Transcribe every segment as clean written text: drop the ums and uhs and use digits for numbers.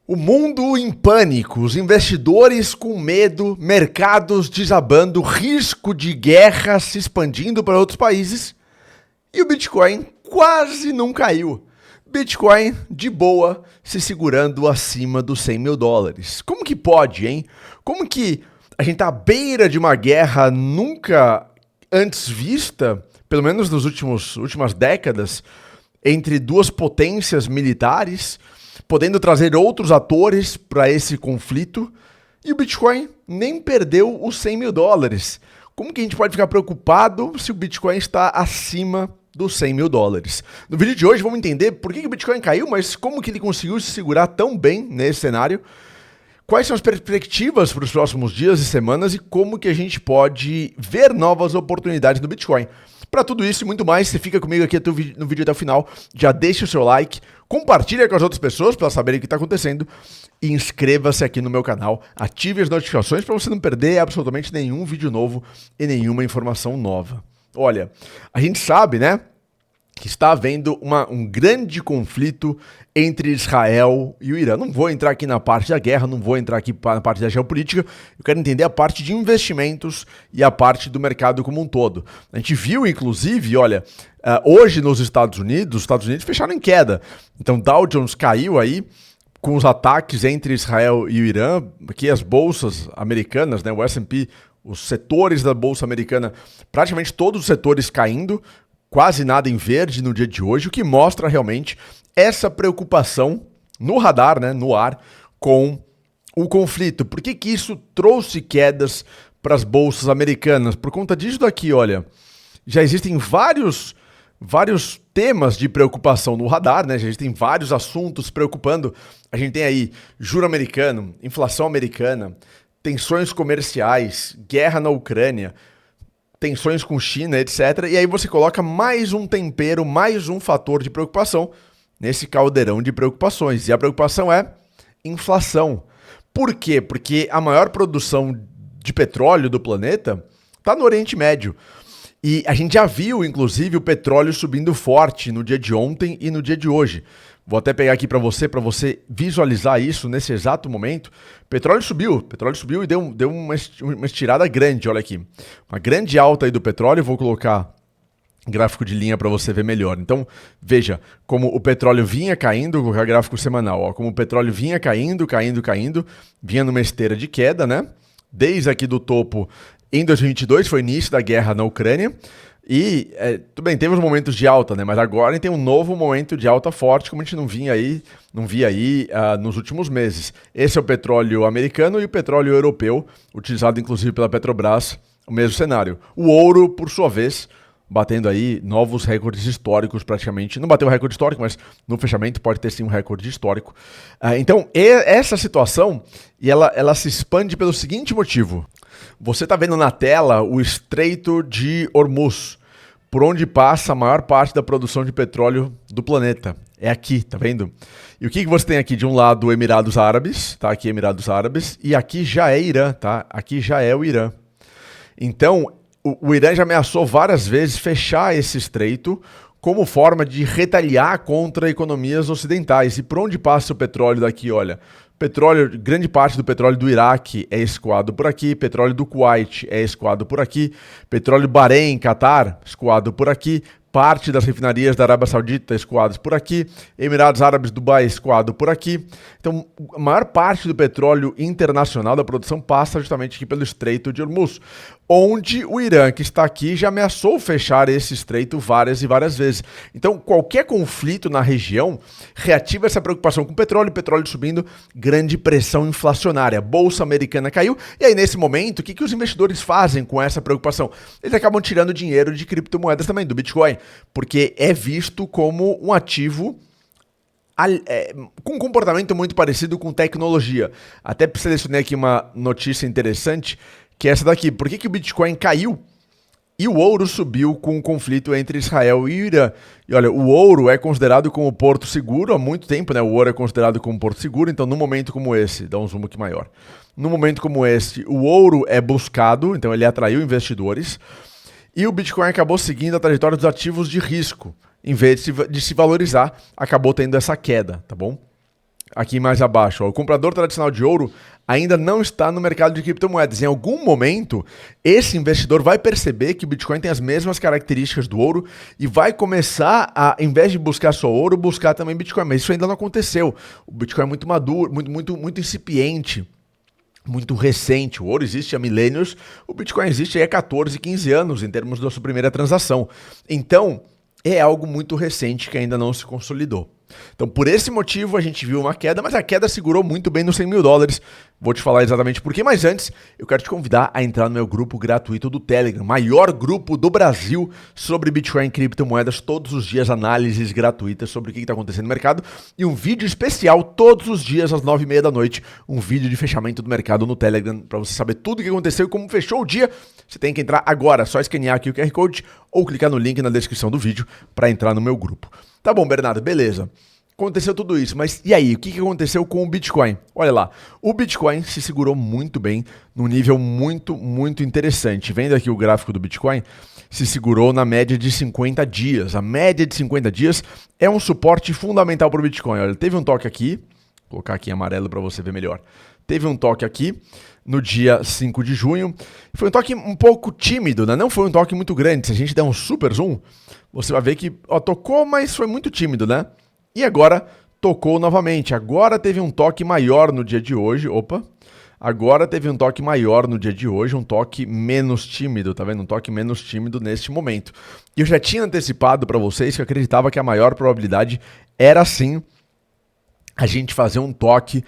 O mundo em pânico, os investidores com medo, mercados desabando, risco de guerra se expandindo para outros países e o Bitcoin quase não caiu. Bitcoin de boa, se segurando acima dos 100 mil dólares. Como que pode, hein? Como que a gente tá à beira de uma guerra nunca antes vista, pelo menos nas últimas décadas, entre duas potências militares, podendo trazer outros atores para esse conflito, e o Bitcoin nem perdeu os 100 mil dólares. Como que a gente pode ficar preocupado se o Bitcoin está acima dos 100 mil dólares? No vídeo de hoje vamos entender por que o Bitcoin caiu, mas como que ele conseguiu se segurar tão bem nesse cenário, quais são as perspectivas para os próximos dias e semanas e como que a gente pode ver novas oportunidades no Bitcoin. Para tudo isso e muito mais, você fica comigo aqui no vídeo até o final, já deixa o seu like, compartilha com as outras pessoas para elas saberem o que está acontecendo e inscreva-se aqui no meu canal, ative as notificações para você não perder absolutamente nenhum vídeo novo e nenhuma informação nova. Olha, a gente sabe, né, que está havendo um grande conflito entre Israel e o Irã. Não vou entrar aqui na parte da guerra, não vou entrar aqui na parte da geopolítica, eu quero entender a parte de investimentos e a parte do mercado como um todo. A gente viu, inclusive, olha, hoje nos Estados Unidos fecharam em queda. Então Dow Jones caiu aí com os ataques entre Israel e o Irã, aqui as bolsas americanas, né, o S&P, os setores da bolsa americana, praticamente todos os setores caindo, quase nada em verde no dia de hoje, o que mostra realmente essa preocupação no radar, né, no ar, com o conflito. Por que que isso trouxe quedas para as bolsas americanas? Por conta disso daqui, olha, já existem vários temas de preocupação no radar, né? Já existem vários assuntos preocupando. A gente tem aí juro americano, inflação americana, tensões comerciais, guerra na Ucrânia, tensões com China, etc. E aí você coloca mais um tempero, mais um fator de preocupação nesse caldeirão de preocupações. E a preocupação é inflação. Por quê? Porque a maior produção de petróleo do planeta está no Oriente Médio. E a gente já viu, inclusive, o petróleo subindo forte no dia de ontem e no dia de hoje. Vou até pegar aqui para você visualizar isso nesse exato momento. Petróleo subiu e deu uma estirada grande, olha aqui. Uma grande alta aí do petróleo, vou colocar gráfico de linha para você ver melhor. Então, veja como o petróleo vinha caindo, vou colocar gráfico semanal, ó, como o petróleo vinha caindo, vinha numa esteira de queda, né? Desde aqui do topo em 2022, foi início da guerra na Ucrânia. E, tudo bem, teve uns momentos de alta, né? Mas agora a gente tem um novo momento de alta forte, como a gente não via aí nos últimos meses. Esse é o petróleo americano e o petróleo europeu, utilizado inclusive pela Petrobras, o mesmo cenário. O ouro, por sua vez, batendo aí novos recordes históricos praticamente. Não bateu o recorde histórico, mas no fechamento pode ter sim um recorde histórico. Então, essa situação, ela se expande pelo seguinte motivo. Você está vendo na tela o Estreito de Hormuz, por onde passa a maior parte da produção de petróleo do planeta. É aqui, tá vendo? E o que você tem aqui? De um lado, Emirados Árabes, tá? Aqui Emirados Árabes, e aqui já é Irã, tá? Aqui já é o Irã. Então, o Irã já ameaçou várias vezes fechar esse estreito como forma de retaliar contra economias ocidentais. E por onde passa o petróleo daqui, olha? Petróleo, grande parte do petróleo do Iraque é escoado por aqui, petróleo do Kuwait é escoado por aqui, petróleo Bahrein, Catar, escoado por aqui, parte das refinarias da Arábia Saudita escoadas por aqui, Emirados Árabes, Dubai escoado por aqui. Então, a maior parte do petróleo internacional da produção passa justamente aqui pelo Estreito de Hormuz, onde o Irã, que está aqui, já ameaçou fechar esse estreito várias e várias vezes. Então, qualquer conflito na região reativa essa preocupação com o petróleo subindo, grande pressão inflacionária. A bolsa americana caiu, e aí nesse momento, o que os investidores fazem com essa preocupação? Eles acabam tirando dinheiro de criptomoedas também, do Bitcoin, porque é visto como um ativo com um comportamento muito parecido com tecnologia. Até selecionei aqui uma notícia interessante, que é essa daqui. Por que o Bitcoin caiu e o ouro subiu com o conflito entre Israel e o Irã? E olha, o ouro é considerado como porto seguro há muito tempo, né? O ouro é considerado como porto seguro, então num momento como esse, dá um zoom aqui maior. Num momento como esse, o ouro é buscado, então ele atraiu investidores, e o Bitcoin acabou seguindo a trajetória dos ativos de risco. Em vez de se valorizar, acabou tendo essa queda, tá bom? aqui mais abaixo, ó, o comprador tradicional de ouro ainda não está no mercado de criptomoedas. Em algum momento, esse investidor vai perceber que o Bitcoin tem as mesmas características do ouro e vai começar a, em vez de buscar só ouro, buscar também Bitcoin. Mas isso ainda não aconteceu. O Bitcoin é muito maduro, muito incipiente, muito recente. O ouro existe há milênios, o Bitcoin existe há 14, 15 anos em termos da sua primeira transação. Então, é algo muito recente que ainda não se consolidou. Então, por esse motivo, a gente viu uma queda, mas a queda segurou muito bem nos 100 mil dólares. Vou te falar exatamente por quê, mas antes, eu quero te convidar a entrar no meu grupo gratuito do Telegram, maior grupo do Brasil sobre Bitcoin e criptomoedas, todos os dias análises gratuitas sobre o que está acontecendo no mercado e um vídeo especial todos os dias às 9h30 da noite, um vídeo de fechamento do mercado no Telegram, para você saber tudo o que aconteceu e como fechou o dia. Você tem que entrar agora, só escanear aqui o QR Code ou clicar no link na descrição do vídeo para entrar no meu grupo. Tá bom, Bernardo, beleza. Aconteceu tudo isso, mas e aí? O que aconteceu com o Bitcoin? Olha lá, o Bitcoin se segurou muito bem, num nível muito interessante. Vendo aqui o gráfico do Bitcoin, se segurou na média de 50 dias. A média de 50 dias é um suporte fundamental para o Bitcoin. Olha, teve um toque aqui, vou colocar aqui em amarelo para você ver melhor. Teve um toque aqui no dia 5 de junho. Foi um toque um pouco tímido, né? Não foi um toque muito grande. Se a gente der um super zoom, você vai ver que tocou, mas foi muito tímido, né? E agora tocou novamente. Agora teve um toque maior no dia de hoje. Opa! Agora teve um toque maior no dia de hoje, um toque menos tímido, tá vendo? Um toque menos tímido neste momento. E eu já tinha antecipado para vocês que eu acreditava que a maior probabilidade era sim a gente fazer um toque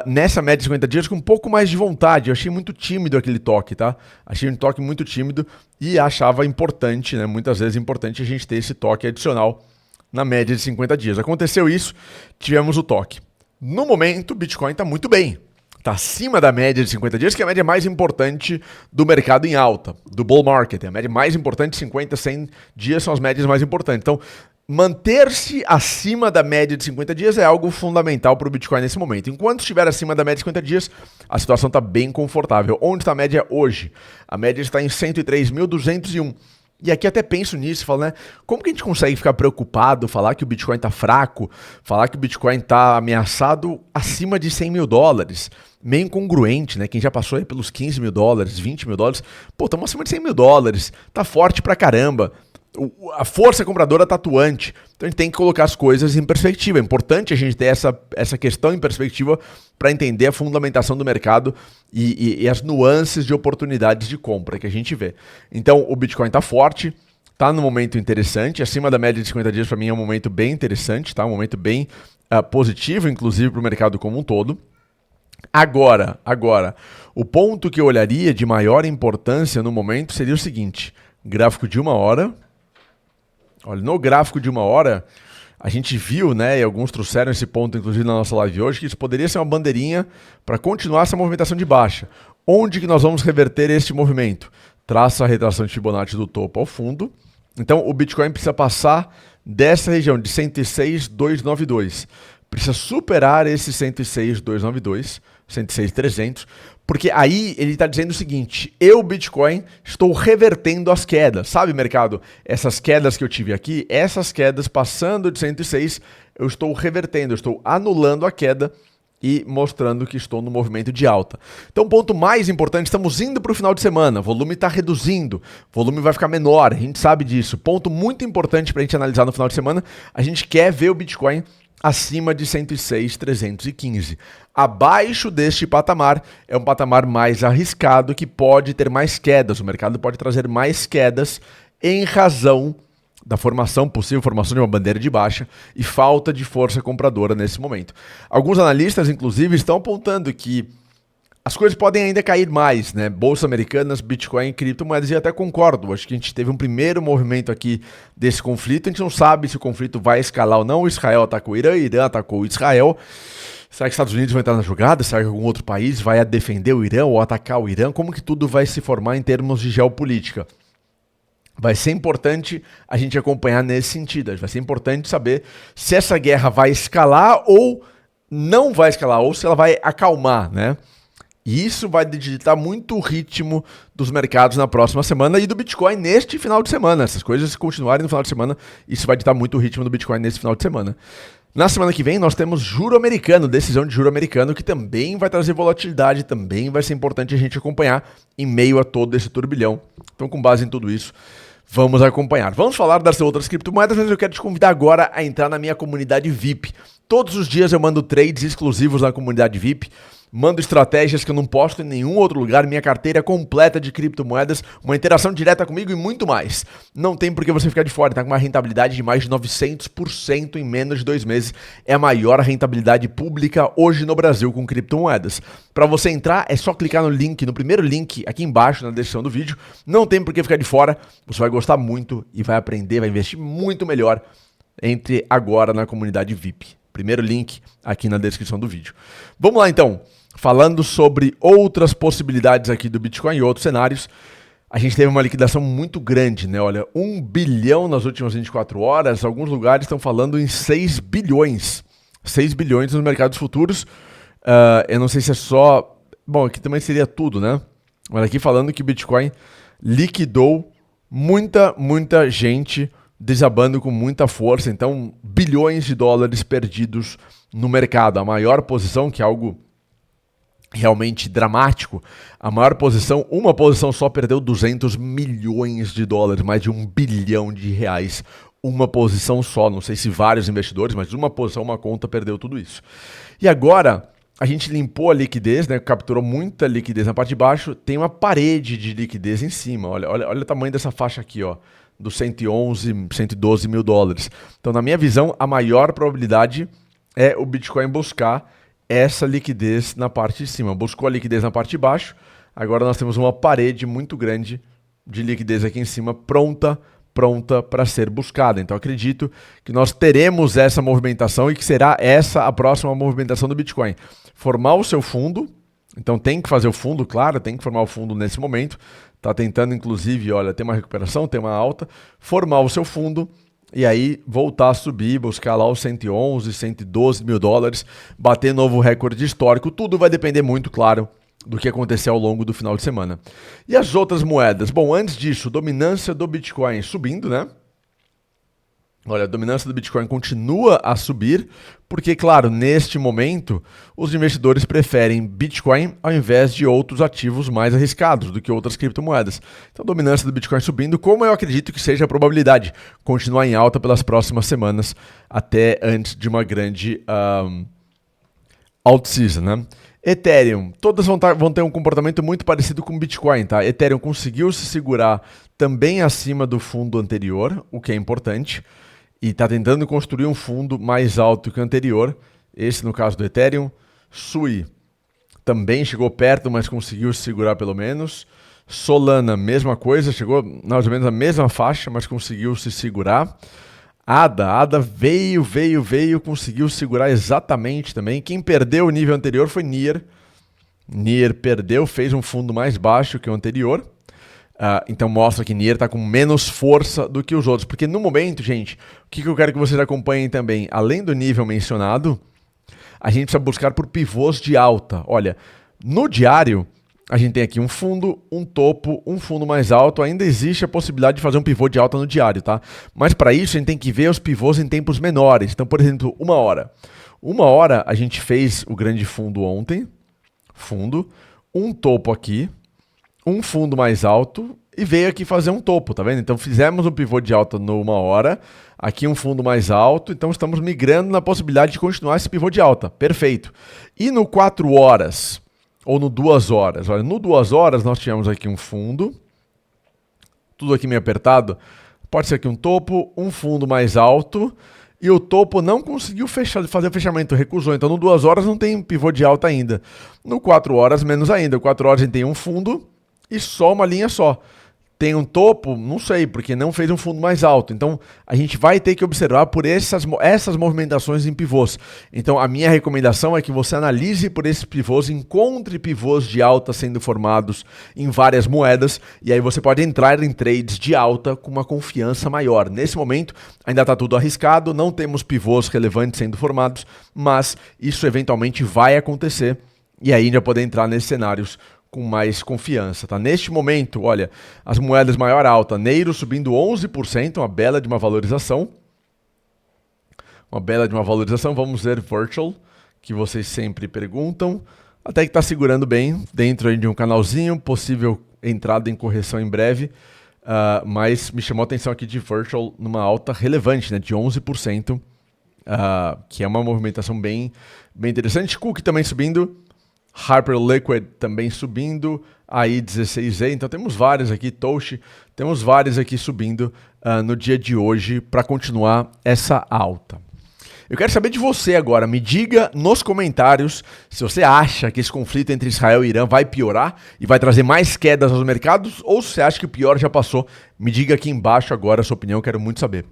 nessa média de 50 dias com um pouco mais de vontade. Eu achei muito tímido aquele toque, tá? Achei um toque muito tímido e achava importante, né? Muitas vezes importante a gente ter esse toque adicional na média de 50 dias. Aconteceu isso, tivemos o toque. No momento, o Bitcoin está muito bem. Está acima da média de 50 dias, que é a média mais importante do mercado em alta, do bull market. A média mais importante, 50, 100 dias são as médias mais importantes. Então, manter-se acima da média de 50 dias é algo fundamental para o Bitcoin nesse momento. Enquanto estiver acima da média de 50 dias, a situação está bem confortável. Onde está a média hoje? A média está em 103.201. E aqui até penso nisso, falo, né? Como que a gente consegue ficar preocupado, falar que o Bitcoin tá fraco, falar que o Bitcoin tá ameaçado acima de 100 mil dólares? Meio incongruente, né? Quem já passou aí pelos 15 mil dólares, 20 mil dólares, pô, estamos acima de 100 mil dólares, tá forte pra caramba. A força compradora tá atuante. Então a gente tem que colocar as coisas em perspectiva. É importante a gente ter essa questão em perspectiva para entender a fundamentação do mercado e as nuances de oportunidades de compra que a gente vê. Então o Bitcoin tá forte, tá num momento interessante, acima da média de 50 dias para mim é um momento bem interessante, tá? Um momento bem positivo, inclusive para o mercado como um todo. Agora, o ponto que eu olharia de maior importância no momento seria o seguinte: gráfico de 1 hora. Olha, no gráfico de 1 hora, a gente viu, né, e alguns trouxeram esse ponto, inclusive na nossa live hoje, que isso poderia ser uma bandeirinha para continuar essa movimentação de baixa. Onde que nós vamos reverter este movimento? Traça a retração de Fibonacci do topo ao fundo. Então, o Bitcoin precisa passar dessa região de 106.292. Precisa superar esse 106.292, 106.300, porque aí ele está dizendo o seguinte: eu, Bitcoin, estou revertendo as quedas. Sabe, mercado? Essas quedas que eu tive aqui, essas quedas passando de 106, eu estou revertendo, eu estou anulando a queda e mostrando que estou no movimento de alta. Então, ponto mais importante, estamos indo para o final de semana, o volume está reduzindo, o volume vai ficar menor, a gente sabe disso. Ponto muito importante para a gente analisar no final de semana, a gente quer ver o Bitcoin acima de 106.315. Abaixo deste patamar é um patamar mais arriscado que pode ter mais quedas. O mercado pode trazer mais quedas em razão da possível formação de uma bandeira de baixa e falta de força compradora nesse momento. Alguns analistas, inclusive, estão apontando que as coisas podem ainda cair mais, né? Bolsa americanas, Bitcoin, criptomoedas, e até concordo. Acho que a gente teve um primeiro movimento aqui desse conflito. A gente não sabe se o conflito vai escalar ou não. O Israel atacou o Irã atacou o Israel. Será que os Estados Unidos vão entrar na jogada? Será que algum outro país vai defender o Irã ou atacar o Irã? Como que tudo vai se formar em termos de geopolítica? Vai ser importante a gente acompanhar nesse sentido. Vai ser importante saber se essa guerra vai escalar ou não vai escalar, ou se ela vai acalmar, né? E isso vai digitar muito o ritmo dos mercados na próxima semana e do Bitcoin neste final de semana. Essas coisas, se continuarem no final de semana, isso vai ditar muito o ritmo do Bitcoin nesse final de semana. Na semana que vem nós temos juro americano, decisão de juro americano, que também vai trazer volatilidade, também vai ser importante a gente acompanhar em meio a todo esse turbilhão. Então, com base em tudo isso, vamos acompanhar. Vamos falar das outras criptomoedas, mas eu quero te convidar agora a entrar na minha comunidade VIP. Todos os dias eu mando trades exclusivos na comunidade VIP. Mando estratégias que eu não posto em nenhum outro lugar, minha carteira completa de criptomoedas, uma interação direta comigo e muito mais. Não tem por que você ficar de fora, tá com uma rentabilidade de mais de 900% em menos de 2 meses. É a maior rentabilidade pública hoje no Brasil com criptomoedas. Para você entrar, é só clicar no link, no primeiro link aqui embaixo na descrição do vídeo. Não tem por que ficar de fora, você vai gostar muito e vai aprender, vai investir muito melhor. Entre agora na comunidade VIP. Primeiro link aqui na descrição do vídeo. Vamos lá então. Falando sobre outras possibilidades aqui do Bitcoin e outros cenários, a gente teve uma liquidação muito grande, né? Olha, 1 bilhão nas últimas 24 horas, alguns lugares estão falando em 6 bilhões. 6 bilhões nos mercados futuros. Eu não sei se é só... Bom, aqui também seria tudo, né? Mas aqui falando que o Bitcoin liquidou muita gente desabando com muita força. Então, bilhões de dólares perdidos no mercado. A maior posição, que é algo realmente dramático, a maior posição, uma posição só perdeu 200 milhões de dólares, mais de 1 bilhão de reais, uma posição só, não sei se vários investidores, mas uma posição, uma conta perdeu tudo isso. E agora, a gente limpou a liquidez, né, capturou muita liquidez na parte de baixo, tem uma parede de liquidez em cima, olha o tamanho dessa faixa aqui, ó, dos 111, 112 mil dólares. Então, na minha visão, a maior probabilidade é o Bitcoin buscar essa liquidez na parte de cima. Buscou a liquidez na parte de baixo, agora nós temos uma parede muito grande de liquidez aqui em cima, pronta para ser buscada. Então acredito que nós teremos essa movimentação e que será essa a próxima movimentação do Bitcoin. Formar o seu fundo, então tem que fazer o fundo, claro, tem que formar o fundo nesse momento. Está tentando, inclusive, olha, tem uma recuperação, tem uma alta, formar o seu fundo, e aí voltar a subir, buscar lá os 111, 112 mil dólares, bater novo recorde histórico. Tudo vai depender muito, claro, do que acontecer ao longo do final de semana. E as outras moedas? Bom, antes disso, dominância do Bitcoin subindo, né? Olha, a dominância do Bitcoin continua a subir, porque, claro, neste momento, os investidores preferem Bitcoin ao invés de outros ativos mais arriscados do que outras criptomoedas. Então, a dominância do Bitcoin subindo, como eu acredito que seja a probabilidade, continuar em alta pelas próximas semanas, até antes de uma grande alt-season, né? Ethereum, todas vão ter um comportamento muito parecido com o Bitcoin, tá? Ethereum conseguiu se segurar também acima do fundo anterior, o que é importante. E está tentando construir um fundo mais alto que o anterior, esse no caso do Ethereum. Sui também chegou perto, mas conseguiu se segurar pelo menos. Solana, mesma coisa, chegou mais ou menos na mesma faixa, mas conseguiu se segurar. ADA veio, conseguiu segurar exatamente também. Quem perdeu o nível anterior foi Near. Near perdeu, fez um fundo mais baixo que o anterior. Então mostra que Near está com menos força do que os outros. Porque no momento, gente, o que eu quero que vocês acompanhem também, além do nível mencionado, a gente precisa buscar por pivôs de alta. Olha, no diário, a gente tem aqui um fundo, um topo, um fundo mais alto. Ainda existe a possibilidade de fazer um pivô de alta no diário, tá? Mas para isso, a gente tem que ver os pivôs em tempos menores. Então, por exemplo, 1 hora. 1 hora, a gente fez o grande fundo ontem. Fundo. Um topo aqui. Um fundo mais alto e veio aqui fazer um topo, tá vendo? Então fizemos um pivô de alta no 1 hora, aqui um fundo mais alto, então estamos migrando na possibilidade de continuar esse pivô de alta, perfeito. E no 4 horas, ou no 2 horas, olha, no 2 horas nós tivemos aqui um fundo, tudo aqui meio apertado, pode ser aqui um topo, um fundo mais alto, e o topo não conseguiu fazer o fechamento, recusou, então no 2 horas não tem pivô de alta ainda. No 4 horas, menos ainda, no 4 horas a gente tem um fundo, e só uma linha só. Tem um topo? Não sei, porque não fez um fundo mais alto. Então, a gente vai ter que observar por essas movimentações em pivôs. Então, a minha recomendação é que você analise por esses pivôs, encontre pivôs de alta sendo formados em várias moedas, e aí você pode entrar em trades de alta com uma confiança maior. Nesse momento, ainda está tudo arriscado, não temos pivôs relevantes sendo formados, mas isso eventualmente vai acontecer, e aí a gente vai poder entrar nesses cenários com mais confiança, tá? Neste momento, olha, as moedas maior alta, Neiro subindo 11%, uma bela de uma valorização. uma bela de uma valorização. Vamos ver Virtual, que vocês sempre perguntam. Até que está segurando bem dentro aí de um canalzinho, possível entrada em correção em breve. Mas me chamou a atenção aqui de Virtual numa alta relevante, né, de 11%, que é uma movimentação bem interessante. Cook também subindo, Hyper Liquid também subindo, aí 16E, então temos vários aqui, Toshi, temos vários aqui subindo no dia de hoje para continuar essa alta. Eu quero saber de você agora, me diga nos comentários se você acha que esse conflito entre Israel e Irã vai piorar e vai trazer mais quedas aos mercados, ou se você acha que o pior já passou. Me diga aqui embaixo agora a sua opinião, eu quero muito saber.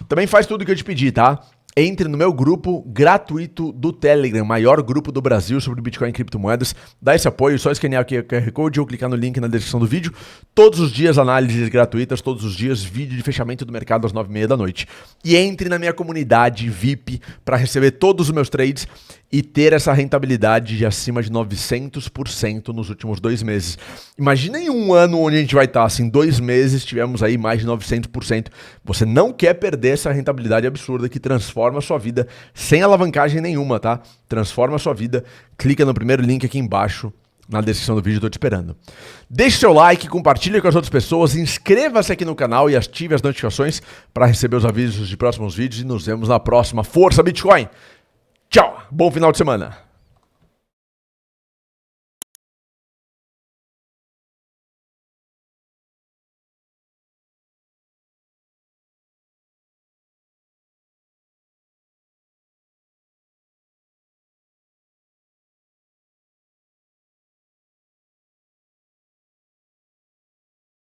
Também faz tudo o que eu te pedi, tá? Entre no meu grupo gratuito do Telegram, maior grupo do Brasil sobre Bitcoin e criptomoedas. Dá esse apoio, só escanear aqui o QR Code ou clicar no link na descrição do vídeo. Todos os dias análises gratuitas, todos os dias vídeo de fechamento do mercado às 9h30 da noite. E entre na minha comunidade VIP para receber todos os meus trades e ter essa rentabilidade de acima de 900% nos últimos 2 meses. Imagina em um ano onde a gente vai estar, assim, 2 meses tivemos aí mais de 900%. Você não quer perder essa rentabilidade absurda que transforma a sua vida sem alavancagem nenhuma, tá? Transforma a sua vida. Clica no primeiro link aqui embaixo na descrição do vídeo, estou te esperando. Deixe seu like, compartilhe com as outras pessoas, inscreva-se aqui no canal e ative as notificações para receber os avisos de próximos vídeos e nos vemos na próxima. Força Bitcoin! Tchau! Bom final de semana!